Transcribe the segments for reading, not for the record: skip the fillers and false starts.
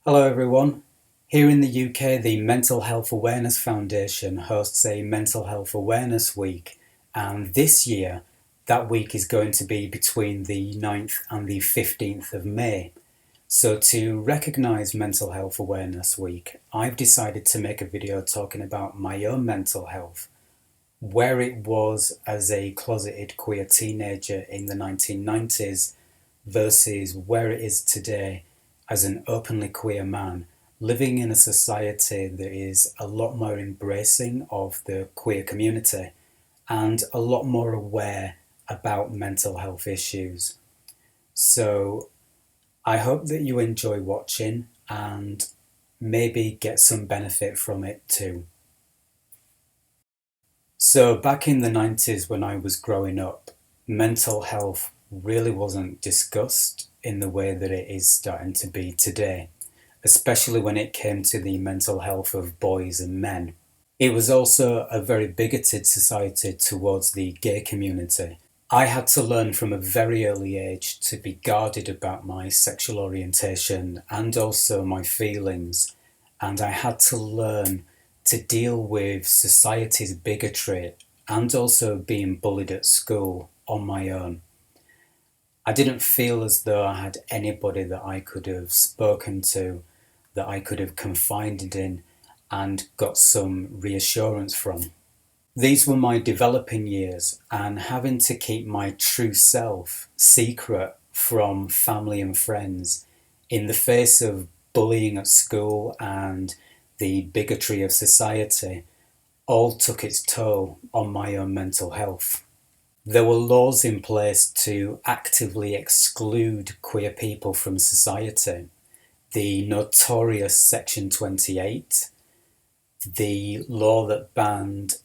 Hello everyone. Here in the UK, the Mental Health Awareness Foundation hosts a Mental Health Awareness Week, and this year that week is going to be between the 9th and the 15th of May. So to recognise Mental Health Awareness Week, I've decided to make a video talking about my own mental health, where it was as a closeted queer teenager in the 1990s versus where it is today as an openly queer man living in a society that is a lot more embracing of the queer community and a lot more aware about mental health issues. So I hope that you enjoy watching and maybe get some benefit from it too. So back in the 90s when I was growing up, mental health really wasn't discussed in the way that it is starting to be today, especially when it came to the mental health of boys and men. It was also a very bigoted society towards the gay community. I had to learn from a very early age to be guarded about my sexual orientation and also my feelings, and I had to learn to deal with society's bigotry and also being bullied at school on my own. I didn't feel as though I had anybody that I could have spoken to, that I could have confided in and got some reassurance from. These were my developing years, and having to keep my true self secret from family and friends in the face of bullying at school and the bigotry of society all took its toll on my own mental health. There were laws in place to actively exclude queer people from society. The notorious Section 28, the law that banned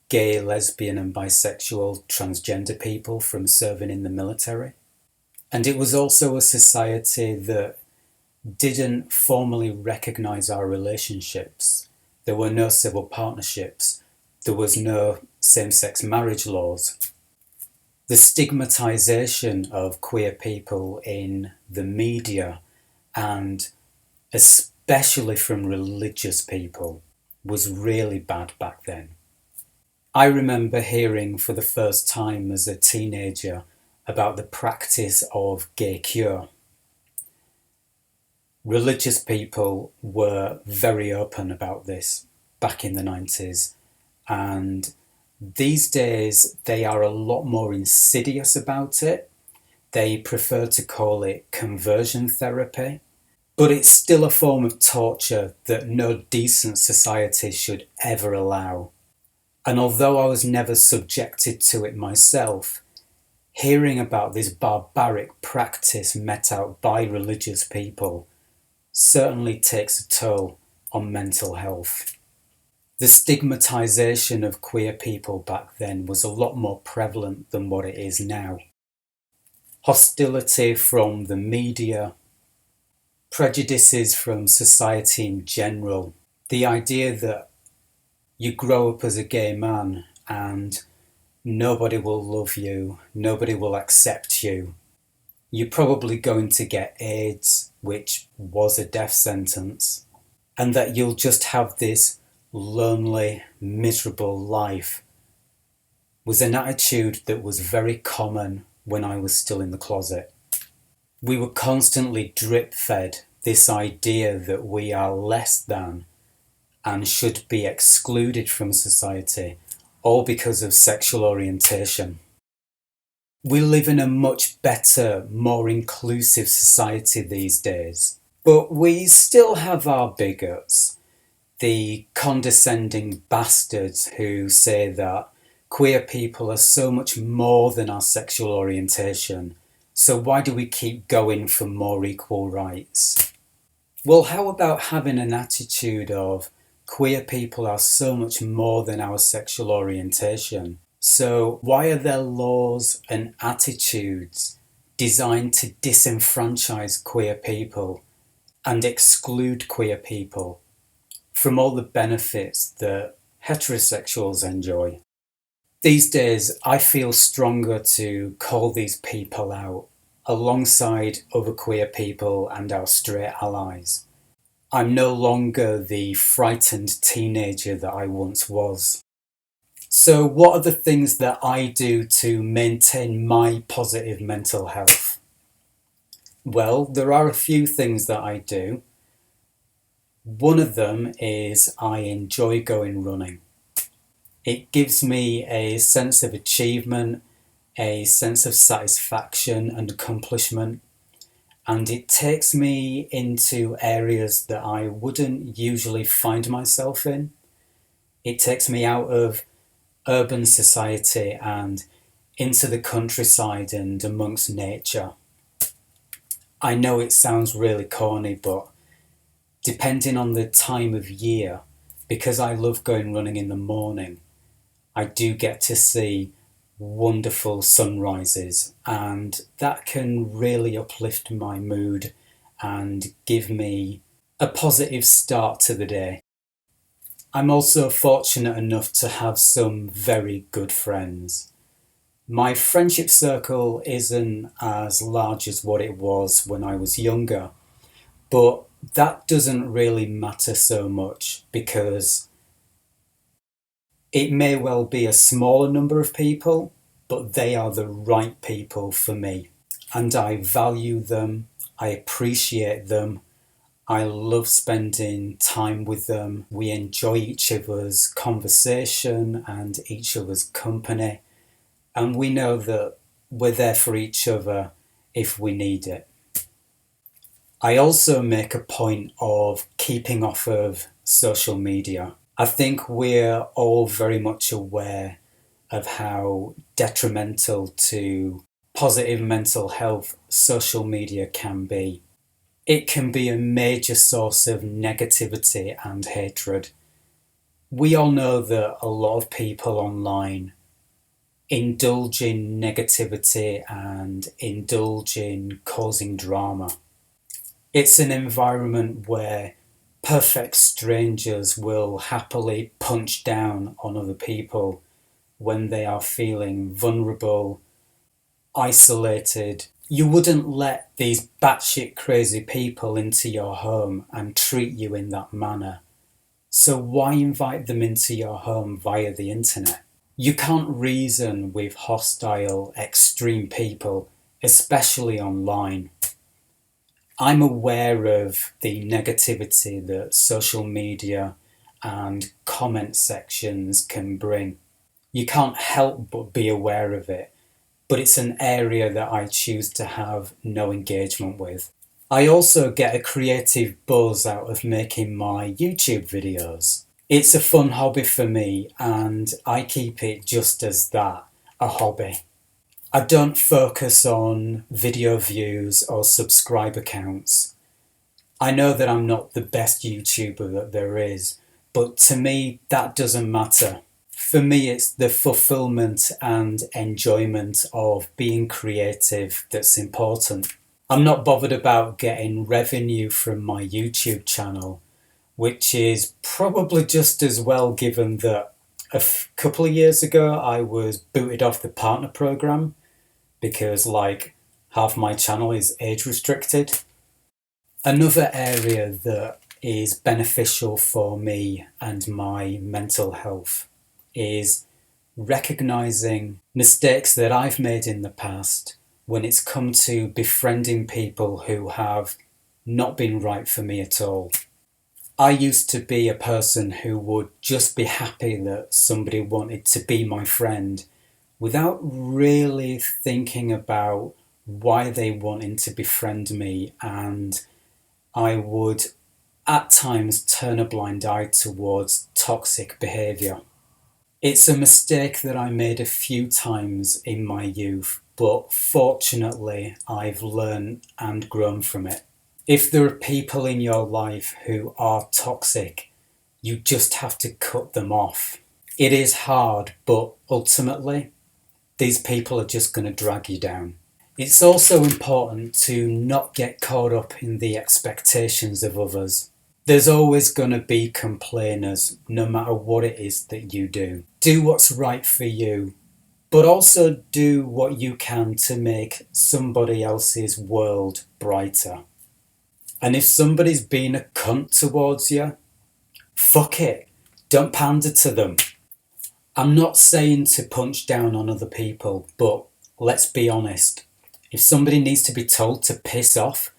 gay, lesbian and bisexual transgender people from serving in the military. And it was also a society that didn't formally recognise our relationships. There were no civil partnerships. There was no same-sex marriage laws. The stigmatisation of queer people in the media, and especially from religious people, was really bad back then. I remember hearing for the first time as a teenager about the practice of gay cure. Religious people were very open about this back in the 90s, and these days they are a lot more insidious about it. They prefer to call it conversion therapy, but it's still a form of torture that no decent society should ever allow. And although I was never subjected to it myself, hearing about this barbaric practice met out by religious people certainly takes a toll on mental health. The stigmatisation of queer people back then was a lot more prevalent than what it is now. Hostility from the media, prejudices from society in general, the idea that you grow up as a gay man and nobody will love you, nobody will accept you. You're probably going to get AIDS, which was a death sentence, and that you'll just have this lonely, miserable life was an attitude that was very common when I was still in the closet. We were constantly drip-fed this idea that we are less than and should be excluded from society, all because of sexual orientation. We live in a much better, more inclusive society these days, but we still have our bigots, the condescending bastards who say that queer people are so much more than our sexual orientation, so why do we keep going for more equal rights? Well, how about having an attitude of queer people are so much more than our sexual orientation? So why are there laws and attitudes designed to disenfranchise queer people and exclude queer people from all the benefits that heterosexuals enjoy? These days, I feel stronger to call these people out alongside other queer people and our straight allies. I'm no longer the frightened teenager that I once was. So, what are the things that I do to maintain my positive mental health? Well, there are a few things that I do. One of them is I enjoy going running. It gives me a sense of achievement, a sense of satisfaction and accomplishment, and it takes me into areas that I wouldn't usually find myself in. It takes me out of urban society and into the countryside and amongst nature. I know it sounds really corny, but depending on the time of year, because I love going running in the morning, I do get to see wonderful sunrises, and that can really uplift my mood and give me a positive start to the day. I'm also fortunate enough to have some very good friends. My friendship circle isn't as large as what it was when I was younger, but that doesn't really matter so much because it may well be a smaller number of people, but they are the right people for me. And I value them, I appreciate them, I love spending time with them. We enjoy each other's conversation and each other's company. And we know that we're there for each other if we need it. I also make a point of keeping off of social media. I think we're all very much aware of how detrimental to positive mental health social media can be. It can be a major source of negativity and hatred. We all know that a lot of people online indulge in negativity and indulge in causing drama. It's an environment where perfect strangers will happily punch down on other people when they are feeling vulnerable, isolated. You wouldn't let these batshit crazy people into your home and treat you in that manner. So why invite them into your home via the internet? You can't reason with hostile, extreme people, especially online. I'm aware of the negativity that social media and comment sections can bring. You can't help but be aware of it, but it's an area that I choose to have no engagement with. I also get a creative buzz out of making my YouTube videos. It's a fun hobby for me, and I keep it just as that, a hobby. I don't focus on video views or subscriber counts. I know that I'm not the best YouTuber that there is, but to me, that doesn't matter. For me, it's the fulfillment and enjoyment of being creative that's important. I'm not bothered about getting revenue from my YouTube channel, which is probably just as well given that couple of years ago I was booted off the partner program because like half my channel is age restricted. Another area that is beneficial for me and my mental health is recognizing mistakes that I've made in the past when it's come to befriending people who have not been right for me at all. I used to be a person who would just be happy that somebody wanted to be my friend without really thinking about why they wanted to befriend me, and I would at times turn a blind eye towards toxic behaviour. It's a mistake that I made a few times in my youth, but fortunately I've learned and grown from it. If there are people in your life who are toxic, you just have to cut them off. It is hard, but ultimately, these people are just going to drag you down. It's also important to not get caught up in the expectations of others. There's always going to be complainers, no matter what it is that you do. Do what's right for you, but also do what you can to make somebody else's world brighter. And if somebody's been a cunt towards you, fuck it. Don't pander to them. I'm not saying to punch down on other people, but let's be honest. If somebody needs to be told to piss off,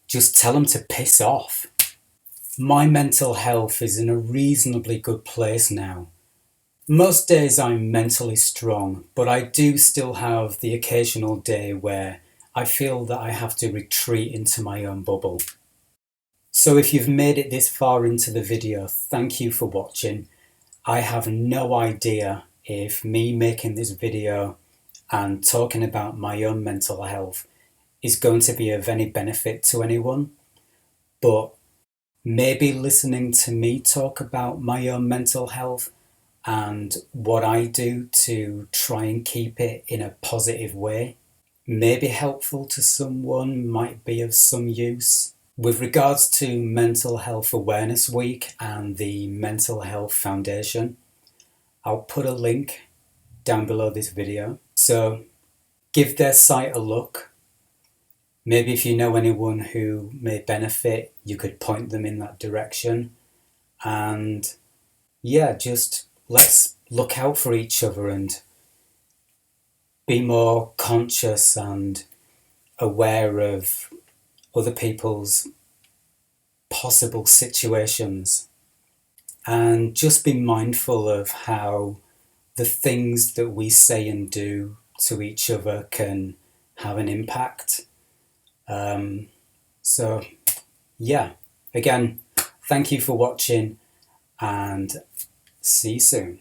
just tell them to piss off. My mental health is in a reasonably good place now. Most days I'm mentally strong, but I do still have the occasional day where I feel that I have to retreat into my own bubble. So if you've made it this far into the video, thank you for watching. I have no idea if me making this video and talking about my own mental health is going to be of any benefit to anyone, but maybe listening to me talk about my own mental health and what I do to try and keep it in a positive way may be helpful to someone, might be of some use. With regards to Mental Health Awareness Week and the Mental Health Foundation, I'll put a link down below this video. So give their site a look. Maybe if you know anyone who may benefit, you could point them in that direction. And yeah, just let's look out for each other and be more conscious and aware of other people's possible situations. And just be mindful of how the things that we say and do to each other can have an impact. So yeah, again, thank you for watching and see you soon.